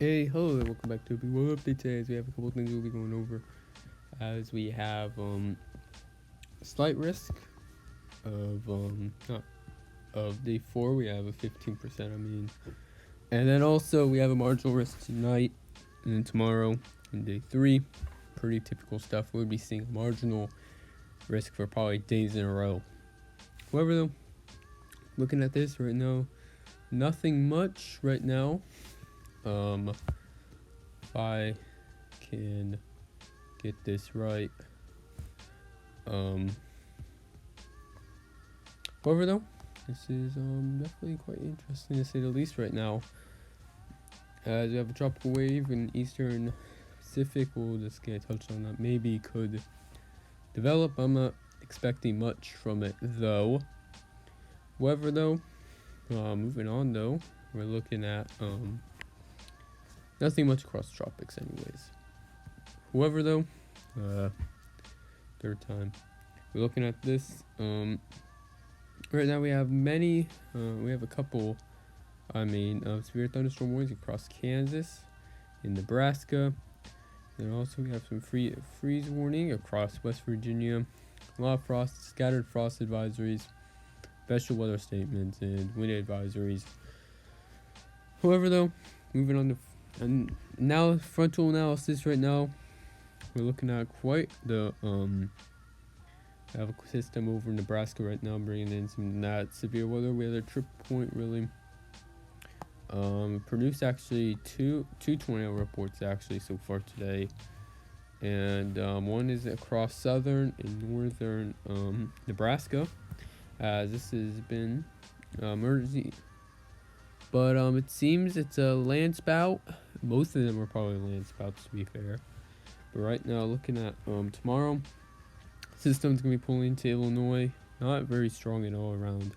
Hey, hello, and welcome back to B1 Update today. As we have a couple of things we'll be going over. As we have slight risk of not of day 4, we have a 15%. And then also we have a marginal risk tonight, and then tomorrow in day 3. Pretty typical stuff. We'll be seeing a marginal risk for probably days in a row. However, though, looking at this right now, nothing much right now. If I can get this right. However, though, this is definitely quite interesting to say the least right now. As we have a tropical wave in eastern Pacific, we'll just get a touch on that. Maybe could develop. I'm not expecting much from it though. However, though, moving on though, we're looking at nothing much across tropics, anyways. However, though, third time, we're looking at this. Right now we have a couple, severe thunderstorm warnings across Kansas, in Nebraska. And also we have some freeze warning across West Virginia. A lot of frost, scattered frost advisories, special weather statements, and wind advisories. However, though, moving on to and now frontal analysis right now, we're looking at quite the I have a system over Nebraska right now, bringing in some not severe weather. We had a trip point really. Produced actually two tornado reports actually so far today, and one is across southern and northern Nebraska. This has been emergency, but it seems it's a land spout. Most of them are probably land spouts to be fair. But right now, looking at tomorrow. System's gonna be pulling into Illinois. Not very strong at all, around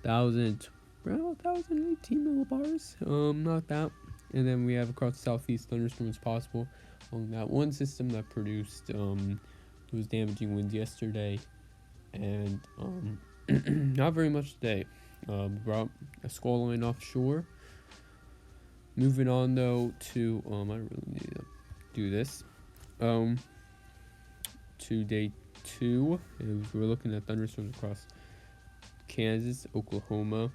1018 millibars. Not that. And then we have across the southeast thunderstorms possible along that one system that produced those damaging winds yesterday, and not very much today. Brought a squall line offshore. Moving on though to I don't really need to do this. To day 2, we're looking at thunderstorms across Kansas, Oklahoma,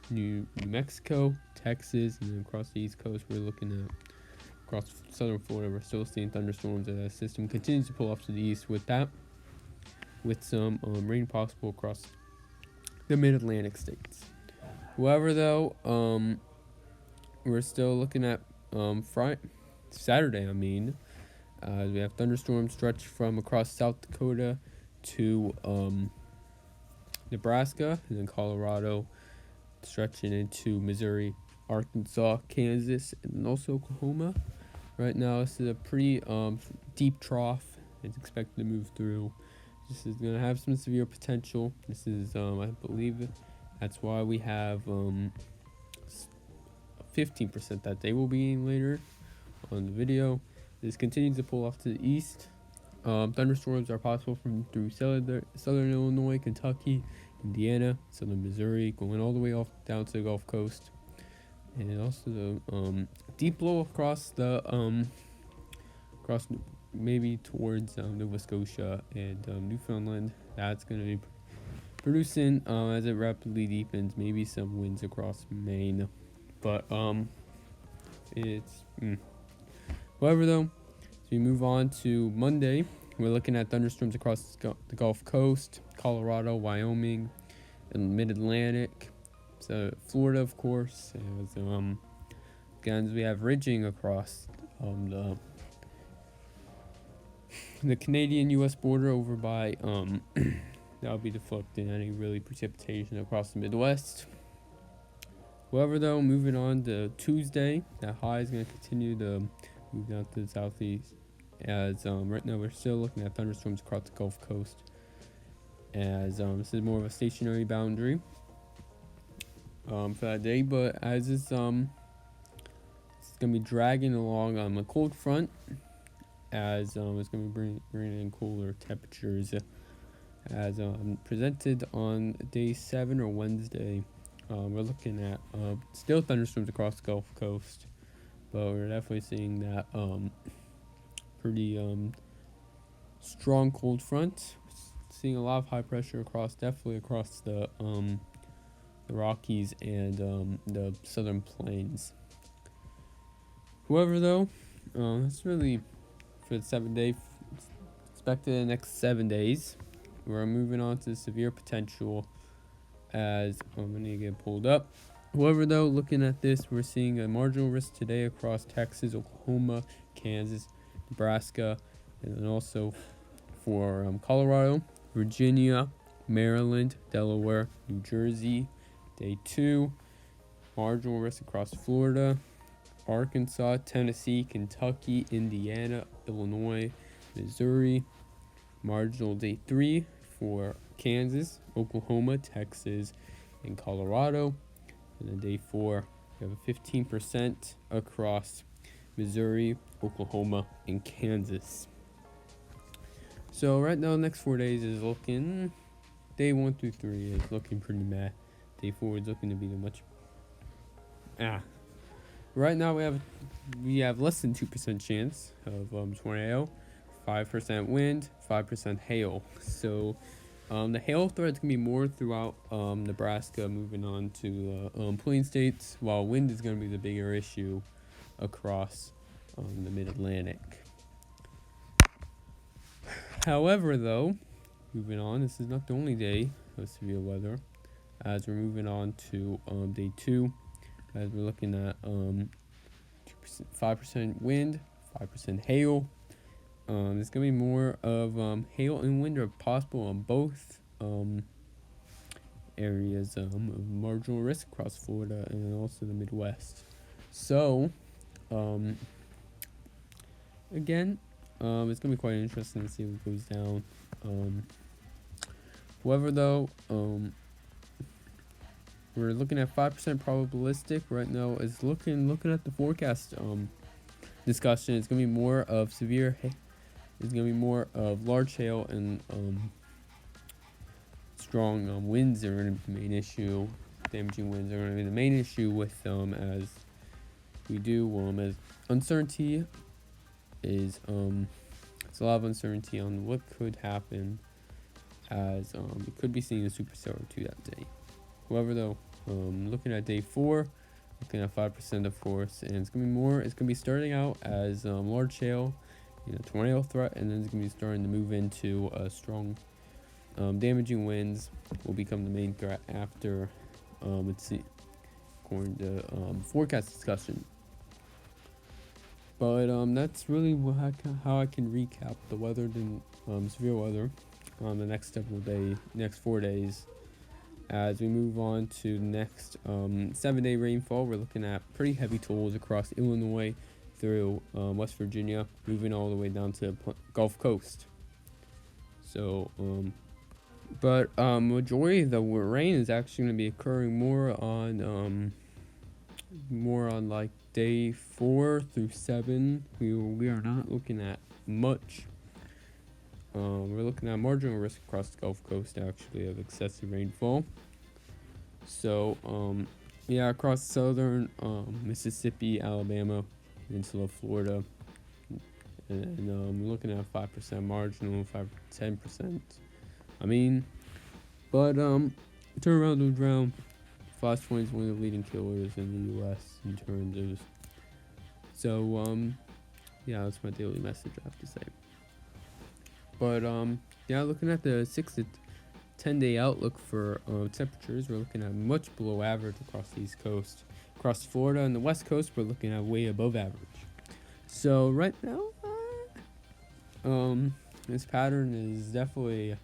New Mexico, Texas, and then across the East Coast, we're looking at across southern Florida. We're still seeing thunderstorms as that system continues to pull off to the east with some rain possible across the mid-Atlantic states. However, though, we're still looking at Saturday. We have thunderstorms stretch from across South Dakota to Nebraska, and then Colorado, stretching into Missouri, Arkansas, Kansas, and then also Oklahoma. Right now, this is a pretty deep trough. It's expected to move through. This is going to have some severe potential. This is, I believe, that's why we have 15% that they will be in later on the video. This continues to pull off to the east. Thunderstorms are possible through southern Illinois, Kentucky, Indiana, southern Missouri, going all the way off down to the Gulf Coast, and also the deep blow across maybe towards Nova Scotia and Newfoundland. That's going to be producing as it rapidly deepens, maybe some winds across Maine, but it's. However, though, as we move on to Monday, we're looking at thunderstorms across the Gulf Coast, Colorado, Wyoming, and Mid-Atlantic. So Florida, of course. As we have ridging across the Canadian-U.S. border over by that'll be deflecting any really precipitation across the Midwest. However, though, moving on to Tuesday, that high is going to continue to move down to the southeast, as right now we're still looking at thunderstorms across the Gulf Coast, as this is more of a stationary boundary for that day, but as it's going to be dragging along on the cold front, as it's going to be bringing in cooler temperatures, as presented on day 7 or Wednesday. We're looking at still thunderstorms across the Gulf Coast, but we're definitely seeing that pretty strong cold front. Seeing a lot of high pressure definitely across the Rockies and the southern plains. However, though, that's really for the 7 day expected in the next 7 days. We're moving on to severe potential as I'm going to get pulled up. However, though, looking at this, we're seeing a marginal risk today across Texas, Oklahoma, Kansas, Nebraska, and then also for Colorado, Virginia, Maryland, Delaware, New Jersey. Day 2, marginal risk across Florida, Arkansas, Tennessee, Kentucky, Indiana, Illinois, Missouri. Marginal day 3 for Kansas, Oklahoma, Texas, and Colorado. And then day 4, we have a 15% across Missouri, Oklahoma, and Kansas. So right now, the next 4 days is looking, day 1 through 3 is looking pretty meh. Day 4 is looking to be Right now we have less than 2% chance of tornado, 5% wind, 5% hail. So the hail threat's gonna be more throughout Nebraska, moving on to plain states, while wind is gonna be the bigger issue across the Mid-Atlantic. However, though, moving on, this is not the only day of severe weather. As we're moving on to day 2, as we're looking at 5% wind, 5% hail. There's gonna be more of hail and wind are possible on both areas of marginal risk across Florida and also the Midwest. So, again, it's gonna be quite interesting to see what goes down. However, though, we're looking at 5% probabilistic right now. Is looking at the forecast discussion. It's gonna be more of severe. It's gonna be more of large hail and strong winds are gonna be the main issue. Damaging winds are gonna be the main issue with as we do as uncertainty is it's a lot of uncertainty on what could happen as we could be seeing a supercell or 2 that day. However, though, looking at day 4, looking at 5% of force, and it's gonna be starting out as large hail, tornado threat, and then it's gonna be starting to move into strong damaging winds will become the main threat after according to forecast discussion. But that's really how I can recap the weather and severe weather on the next 4 days. As we move on to the next 7-day rainfall, we're looking at pretty heavy totals across Illinois through West Virginia, moving all the way down to the Gulf Coast. So, but majority of the rain is actually going to be occurring more on like day 4 through 7. We are not looking at much. We're looking at marginal risk across the Gulf Coast actually of excessive rainfall. So across southern Mississippi, Alabama, Peninsula, Florida, and we're looking at 5% marginal, 10%. But turn around to drown. Flashpoint is one of the leading killers in the U.S. in terms of. So that's my daily message I have to say. But looking at the 6 to 10-day outlook for temperatures, we're looking at much below average across the East Coast. Across Florida and the West Coast, we're looking at way above average. So right now, this pattern is definitely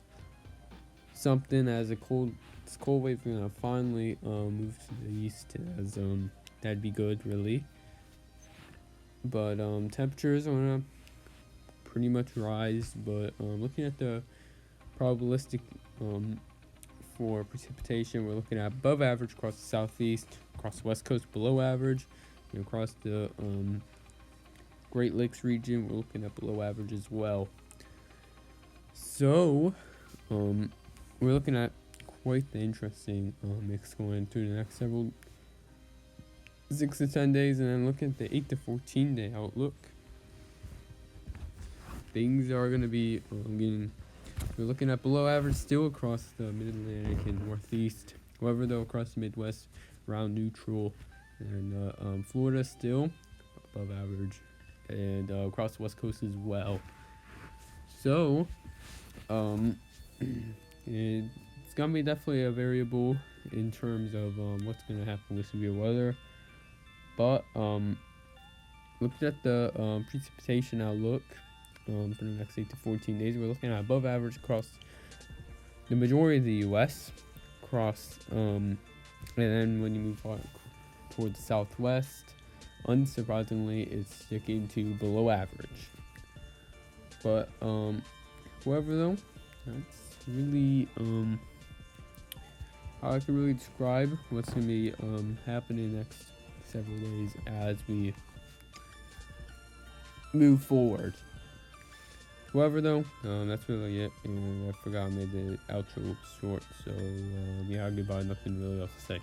something as this cold wave is gonna finally move to the east. As that'd be good, really. But temperatures are gonna pretty much rise. But looking at the probabilistic for precipitation, we're looking at above average across the southeast, across the west coast below average, and across the Great Lakes region we're looking at below average as well. So we're looking at quite the interesting mix going through the next 6 to 10 days, and then looking at the 8 to 14 day outlook, things are going to be we're looking at below average still across the mid-Atlantic and northeast. However, though, across the Midwest, around neutral, and Florida still above average, and across the West Coast as well. So, it's gonna be definitely a variable in terms of what's gonna happen with severe weather. But looking at the precipitation outlook for the next 8 to 14 days, we're looking at above average across the majority of the U.S. And then when you move on towards the southwest, unsurprisingly, it's sticking to below average. But however, though, that's really how I can really describe what's gonna be happening next several days as we move forward. However, though, that's really it, and I forgot I made the outro short, so yeah, goodbye, nothing really else to say.